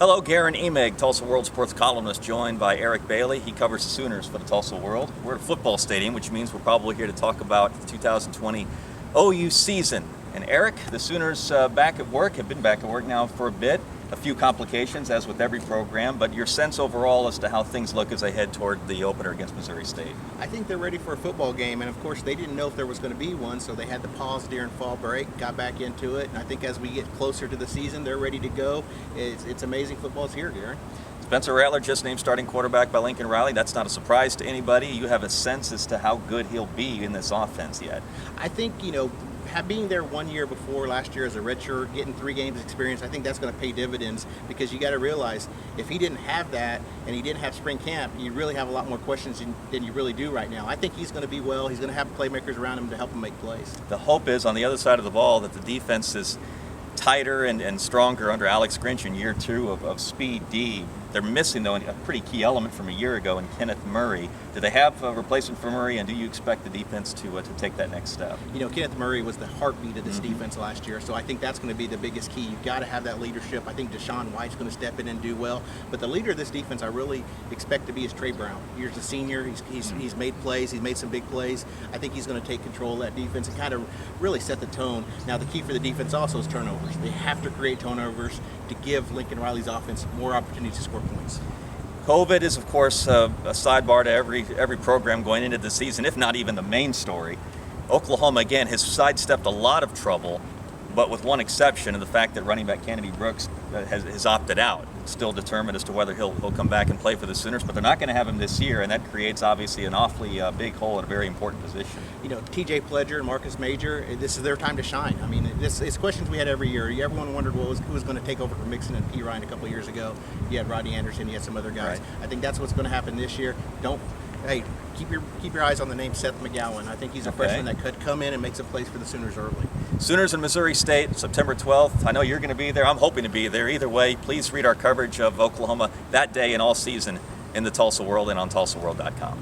Hello, Geurin Emig, Tulsa World sports columnist, joined by Eric Bailey. He covers the Sooners for the Tulsa World. We're at a football stadium, which means we're probably here to talk about the 2020 OU season. And Eric, the Sooners have been back at work now for a bit. A few complications, as with every program, but your sense overall as to how things look as they head toward the opener against Missouri State? I think they're ready for a football game, and of course they didn't know if there was going to be one, so they had to pause during fall break, got back into it, and I think as we get closer to the season, they're ready to go. It's amazing football's here, Geurin. Spencer Rattler just named starting quarterback by Lincoln Riley. That's not a surprise to anybody. You have a sense as to how good he'll be in this offense yet? I think, being there 1 year before last year as a redshirt, getting 3 games experience, I think that's going to pay dividends, because you got to realize if he didn't have that and he didn't have spring camp, you really have a lot more questions than you really do right now. I think he's going to be well. He's going to have playmakers around him to help him make plays. The hope is on the other side of the ball that the defense is tighter and stronger under Alex Grinch in year 2 of Speed D. They're missing, though, a pretty key element from a year ago in Kenneth Murray. Do they have a replacement for Murray, and do you expect the defense to take that next step? Kenneth Murray was the heartbeat of this defense last year, so I think that's going to be the biggest key. You've got to have that leadership. I think Deshaun White's going to step in and do well, but the leader of this defense I really expect to be is Trey Brown. He's a senior. He's made plays. He's made some big plays. I think he's going to take control of that defense and kind of really set the tone. Now, the key for the defense also is turnovers. They have to create turnovers to give Lincoln Riley's offense more opportunities to score points. COVID is, of course, a sidebar to every program going into the season, if not even the main story. Oklahoma, again, has sidestepped a lot of trouble, but with one exception, of the fact that running back Kennedy Brooks has opted out. Still determined as to whether he'll come back and play for the Sooners, but they're not going to have him this year, and that creates obviously an awfully big hole in a very important position. TJ Pledger and Marcus Major, this is their time to shine. I mean, it's questions we had every year. Everyone wondered who was going to take over for Mixon and P. Ryan a couple of years ago. You had Rodney Anderson, you had some other guys. Right. I think that's what's going to happen this year. Keep your eyes on the name Seth McGowan. I think he's a freshman that could come in and make some plays for the Sooners early. Sooners and Missouri State, September 12th. I know you're going to be there. I'm hoping to be there. Either way, please read our coverage of Oklahoma that day and all season in the Tulsa World and on TulsaWorld.com.